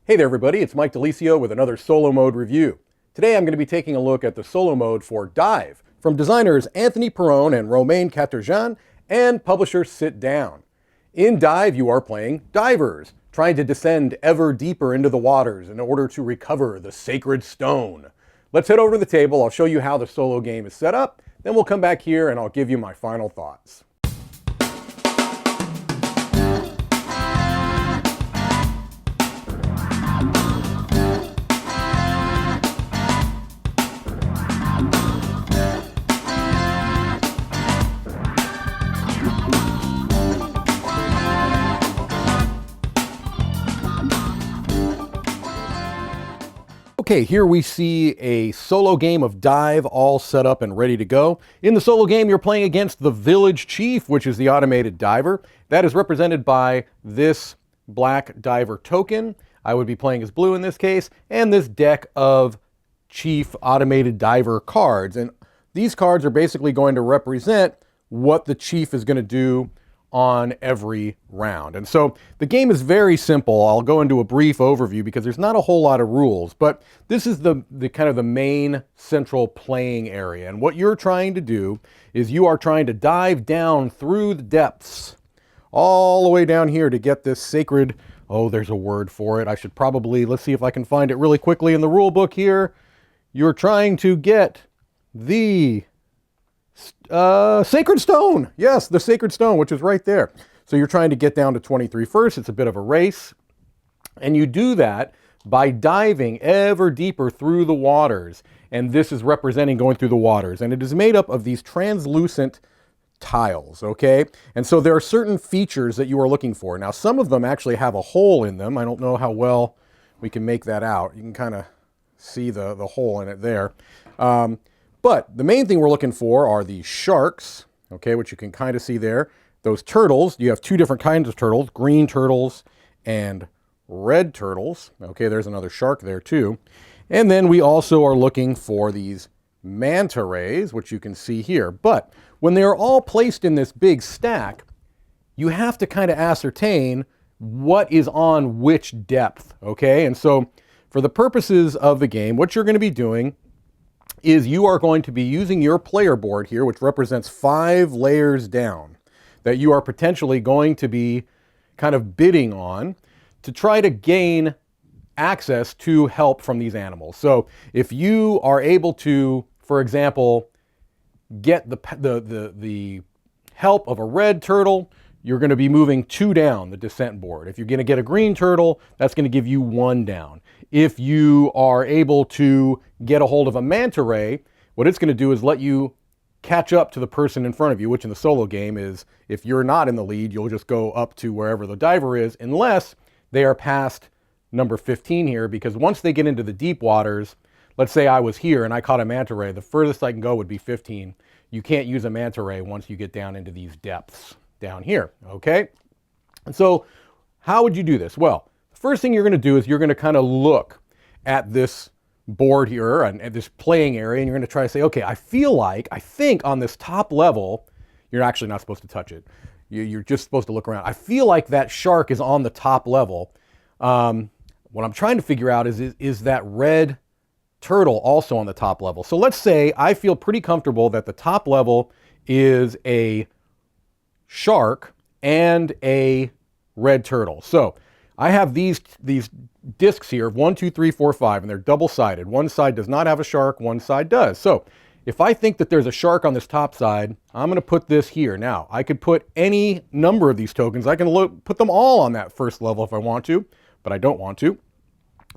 Hey there everybody, it's Mike DiLisio with another solo mode review. Today I'm going to be taking a look at the solo mode for Dive from designers Anthony Perrone and Romain Caterjan and publisher Sit Down. In Dive you are playing divers, trying to descend ever deeper into the waters in order to recover the sacred stone. Let's head over to the table, I'll show you how the solo game is set up, then we'll come back here and I'll give you my final thoughts. Okay, here we see a solo game of Dive all set up and ready to go. In the solo game, you're playing against the Village Chief, which is the automated diver. That is represented by this black diver token. I would be playing as blue in this case, and this deck of Chief automated diver cards. And these cards are basically going to represent what the Chief is going to do on every round. And so the game is very simple. I'll go into a brief overview because there's not a whole lot of rules, but this is the kind of the main central playing area. And what you're trying to do is you are trying to dive down through the depths all the way down here to get this sacred, oh, there's a word for it. I should probably, let's see if I can find it really quickly in the rule book here. You're trying to get the sacred stone. Yes, the sacred stone, which is right there. So you're trying to get down to 23 first. It's a bit of a race. And you do that by diving ever deeper through the waters. And this is representing going through the waters. And it is made up of these translucent tiles, okay? And so there are certain features that you are looking for. Now, some of them actually have a hole in them. I don't know how well we can make that out. You can kind of see the hole in it there. But the main thing we're looking for are the sharks, okay, which you can kind of see there. Those turtles, you have two different kinds of turtles, green turtles and red turtles. Okay, there's another shark there too. And then we also are looking for these manta rays, which you can see here. But when they are all placed in this big stack, you have to kind of ascertain what is on which depth, okay? And so for the purposes of the game, what you're going to be doing is you are going to be using your player board here, which represents 5 layers down, that you are potentially going to be kind of bidding on to try to gain access to help from these animals. So if you are able to, for example, get the help of a red turtle, you're going to be moving 2 down the descent board. If you're going to get a green turtle, that's going to give you 1 down. If you are able to get a hold of a manta ray, what it's going to do is let you catch up to the person in front of you, which in the solo game is, if you're not in the lead, you'll just go up to wherever the diver is, unless they are past number 15 here, because once they get into the deep waters, let's say I was here and I caught a manta ray, the furthest I can go would be 15. You can't use a manta ray once you get down into these depths down here, okay? And so how would you do this? Well, the first thing you're going to do is you're going to kind of look at this board here and at this playing area, and you're going to try to say, okay, I think on this top level, you're actually not supposed to touch it. You're just supposed to look around. I feel like that shark is on the top level. What I'm trying to figure out is that red turtle also on the top level? So let's say I feel pretty comfortable that the top level is a shark and a red turtle. So I have these discs here, 1, 2, 3, 4, 5, and they're double-sided. One side does not have a shark, one side does. So if I think that there's a shark on this top side, I'm going to put this here. Now, I could put any number of these tokens. I can put them all on that first level if I want to, but I don't want to.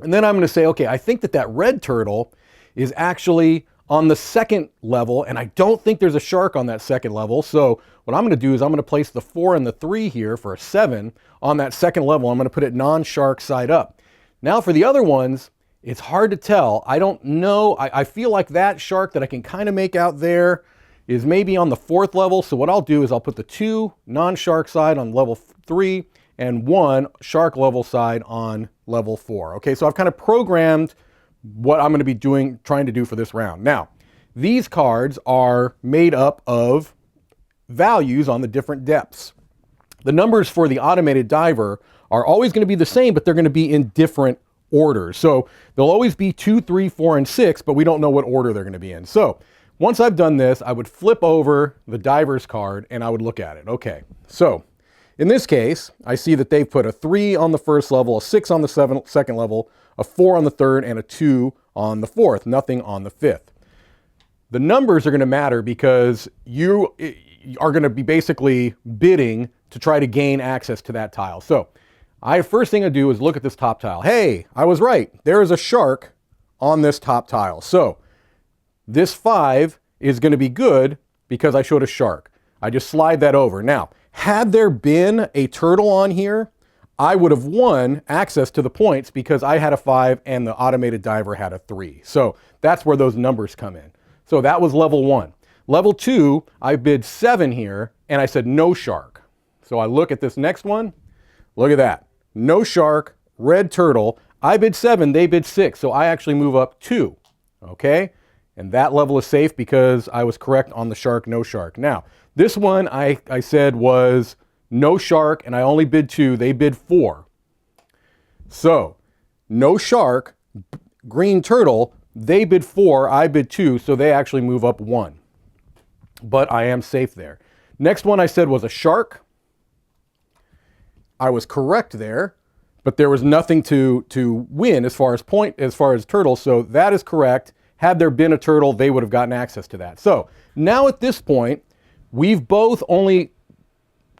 And then I'm going to say, okay, I think that red turtle is actually on the second level, and I don't think there's a shark on that second level. So what I'm going to do is I'm going to place the 4 and the 3 here for a 7 on that second level. I'm going to put it non-shark side up. Now for the other ones, it's hard to tell. I don't know. I feel like that shark that I can kind of make out there is maybe on the 4th level. So what I'll do is I'll put the 2 non-shark side on level 3 and 1 shark level side on level 4. Okay, so I've kind of programmed what I'm going to be trying to do for this round. Now, these cards are made up of values on the different depths. The numbers for the automated diver are always going to be the same, but they're going to be in different orders. So there'll always be 2, 3, 4, and 6, but we don't know what order they're going to be in. So once I've done this, I would flip over the diver's card and I would look at it. Okay, so in this case, I see that they've put a 3 on the first level, a 6 on the second level, a 4 on the third, and a 2 on the fourth, nothing on the fifth. The numbers are going to matter because you are going to be basically bidding to try to gain access to that tile. So first thing I do is look at this top tile. Hey, I was right. There is a shark on this top tile. So this 5 is going to be good because I showed a shark. I just slide that over. Now, had there been a turtle on here, I would have won access to the points because I had a 5 and the automated diver had a 3. So that's where those numbers come in. So that was level 1. Level 2, I bid 7 here and I said no shark. So I look at this next one. Look at that. No shark, red turtle. I bid 7, they bid 6. So I actually move up 2. Okay? And that level is safe because I was correct on the shark, no shark. Now, this one I said was no shark and I only bid 2. They bid 4. So no shark, green turtle, they bid 4, I bid 2, so they actually move up 1. But I am safe there. Next one I said was a shark. I was correct there, but there was nothing to win as far as turtles, so that is correct. Had there been a turtle, they would have gotten access to that. So now at this point, we've both only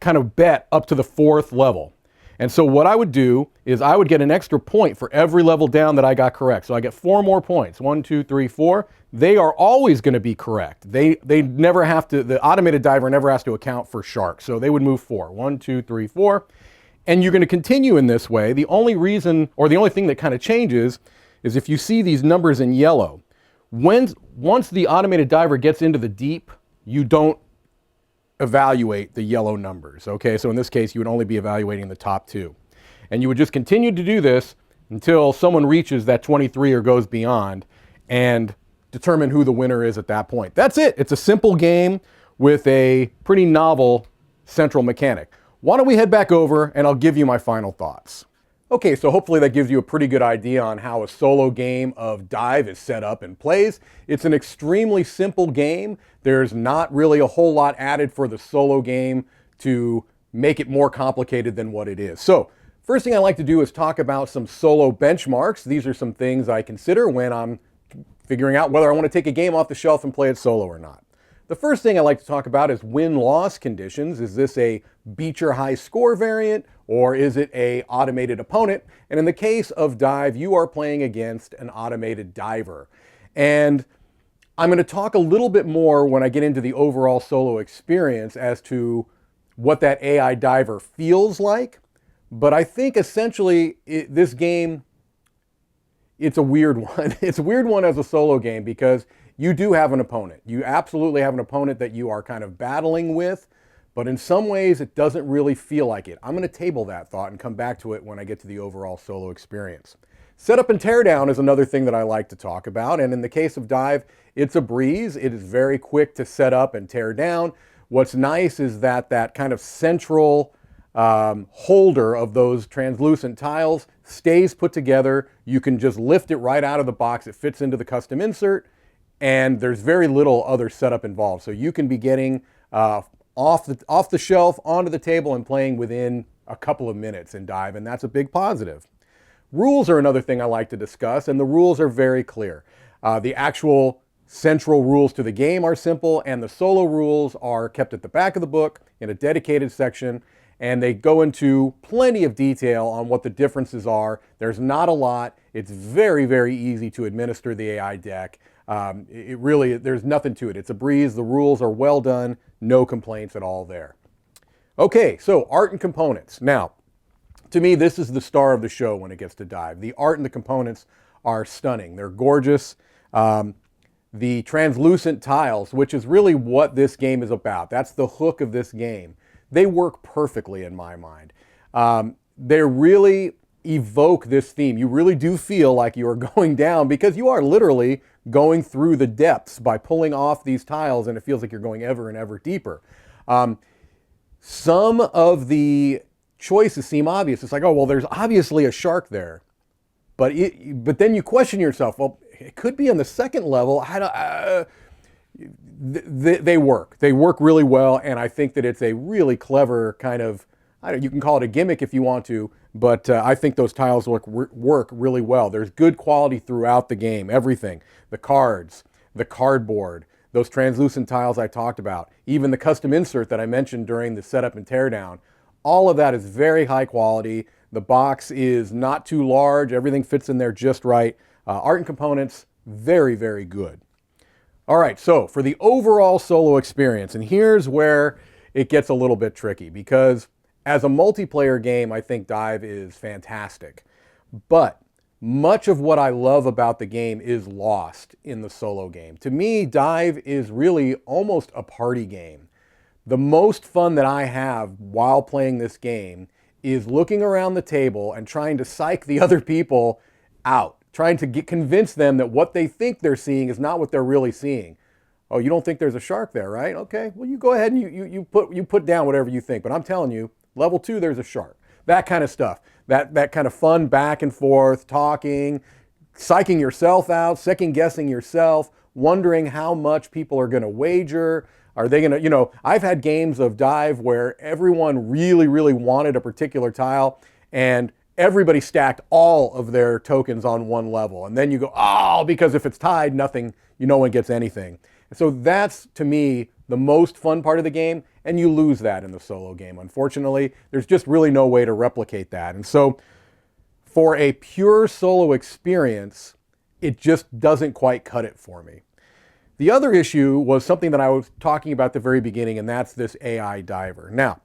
kind of bet up to the 4th level. And so what I would do is I would get an extra point for every level down that I got correct. So I get 4 more points. 1, 2, 3, 4. They are always going to be correct. They never have to, the automated diver never has to account for sharks. So they would move 4. 1, 2, 3, 4. And you're going to continue in this way. The only reason, or the only thing that kind of changes is if you see these numbers in yellow. Once the automated diver gets into the deep, you don't evaluate the yellow numbers, okay? So in this case, you would only be evaluating the top 2. And you would just continue to do this until someone reaches that 23 or goes beyond and determine who the winner is at that point. That's it. It's a simple game with a pretty novel central mechanic. Why don't we head back over and I'll give you my final thoughts. Okay, so hopefully that gives you a pretty good idea on how a solo game of Dive is set up and plays. It's an extremely simple game. There's not really a whole lot added for the solo game to make it more complicated than what it is. So, first thing I like to do is talk about some solo benchmarks. These are some things I consider when I'm figuring out whether I want to take a game off the shelf and play it solo or not. The first thing I like to talk about is win-loss conditions. Is this a beat your high score variant or is it a automated opponent? And in the case of Dive, you are playing against an automated diver. And I'm going to talk a little bit more when I get into the overall solo experience as to what that AI diver feels like. But I think essentially this game, it's a weird one. It's a weird one as a solo game because you do have an opponent. You absolutely have an opponent that you are kind of battling with, but in some ways it doesn't really feel like it. I'm going to table that thought and come back to it when I get to the overall solo experience. Setup and teardown is another thing that I like to talk about, and in the case of Dive, it's a breeze. It is very quick to set up and tear down. What's nice is that kind of central holder of those translucent tiles stays put together. You can just lift it right out of the box. It fits into the custom insert, and there's very little other setup involved. So you can be getting off the shelf onto the table and playing within a couple of minutes in Dive, and that's a big positive. Rules are another thing I like to discuss, and the rules are very clear. The actual central rules to the game are simple, and the solo rules are kept at the back of the book in a dedicated section, and they go into plenty of detail on what the differences are. There's not a lot. It's very, very easy to administer the AI deck. There's nothing to it. It's a breeze. The rules are well done. No complaints at all there. Okay, so art and components. Now, to me, this is the star of the show when it gets to Dive. The art and the components are stunning. They're gorgeous. The translucent tiles, which is really what this game is about. That's the hook of this game. They work perfectly in my mind. They really evoke this theme. You really do feel like you are going down because you are literally going through the depths by pulling off these tiles, and it feels like you're going ever and ever deeper. Some of the choices seem obvious. It's like, oh, well, there's obviously a shark there. but then you question yourself, well, it could be on the second level. They work. They work really well, and I think that it's a really clever kind of, you can call it a gimmick if you want to, but I think those tiles work really well. There's good quality throughout the game, everything. The cards, the cardboard, those translucent tiles I talked about, even the custom insert that I mentioned during the setup and teardown. All of that is very high quality. The box is not too large. Everything fits in there just right. Art and components, very, very good. All right, so for the overall solo experience, and here's where it gets a little bit tricky, because as a multiplayer game, I think Dive is fantastic. But much of what I love about the game is lost in the solo game. To me, Dive is really almost a party game. The most fun that I have while playing this game is looking around the table and trying to psych the other people out, trying to convince them that what they think they're seeing is not what they're really seeing. Oh, you don't think there's a shark there, right? Okay, well, you go ahead and you put down whatever you think, but I'm telling you, level 2, there's a shark. That kind of stuff. That kind of fun back and forth, talking, psyching yourself out, second guessing yourself, wondering how much people are going to wager. Are they going to, I've had games of Dive where everyone really, really wanted a particular tile, and everybody stacked all of their tokens on one level. And then you go, oh, because if it's tied, nothing, no one gets anything. So that's, to me, the most fun part of the game, and you lose that in the solo game. Unfortunately, there's just really no way to replicate that. And so for a pure solo experience, it just doesn't quite cut it for me. The other issue was something that I was talking about at the very beginning, and that's this AI diver. Now,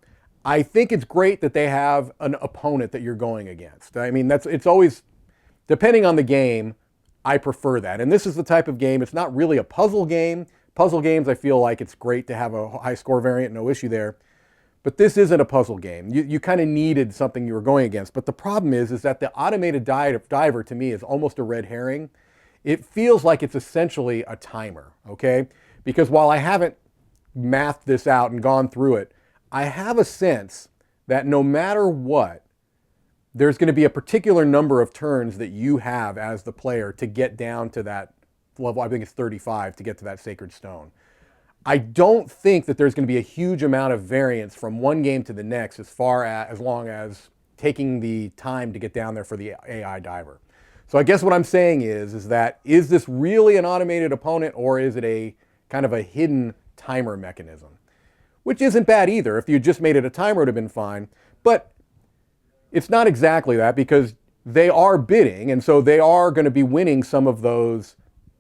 I think it's great that they have an opponent that you're going against. I mean, it's always, depending on the game, I prefer that. And this is the type of game, it's not really a puzzle game. Puzzle games, I feel like it's great to have a high score variant, no issue there. But this isn't a puzzle game. You kind of needed something you were going against. But the problem is that the automated diver, to me, is almost a red herring. It feels like it's essentially a timer, okay? Because while I haven't mathed this out and gone through it, I have a sense that no matter what, there's going to be a particular number of turns that you have as the player to get down to that level. I think it's 35 to get to that sacred stone. I don't think that there's going to be a huge amount of variance from one game to the next as long as taking the time to get down there for the AI diver. So I guess what I'm saying is this really an automated opponent, or is it a kind of a hidden timer mechanism? Which isn't bad either. If you just made it a timer, it would have been fine. But it's not exactly that, because they are bidding, and so they are going to be winning some of those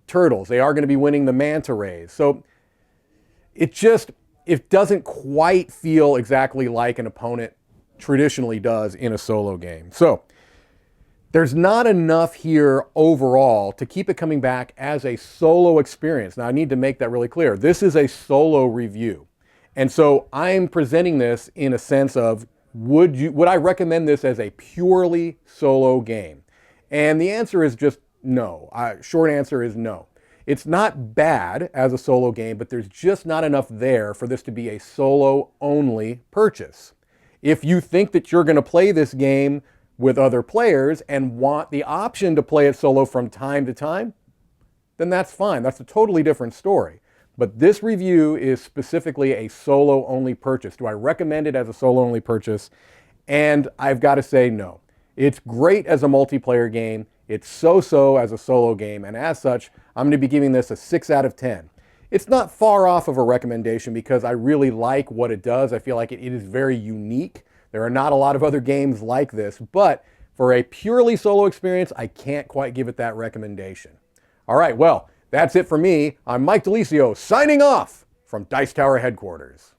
turtles. They are going to be winning the manta rays. So it doesn't quite feel exactly like an opponent traditionally does in a solo game. So there's not enough here overall to keep it coming back as a solo experience. Now, I need to make that really clear. This is a solo review. And so I'm presenting this in a sense of, would I recommend this as a purely solo game? And the answer is just no. Short answer is no. It's not bad as a solo game, but there's just not enough there for this to be a solo-only purchase. If you think that you're going to play this game with other players and want the option to play it solo from time to time, then that's fine. That's a totally different story. But this review is specifically a solo-only purchase. Do I recommend it as a solo-only purchase? And I've got to say no. It's great as a multiplayer game. It's so-so as a solo game. And as such, I'm going to be giving this a 6 out of 10. It's not far off of a recommendation because I really like what it does. I feel like it is very unique. There are not a lot of other games like this, but for a purely solo experience, I can't quite give it that recommendation. All right, well, that's it for me. I'm Mike DiLisio, signing off from Dice Tower headquarters.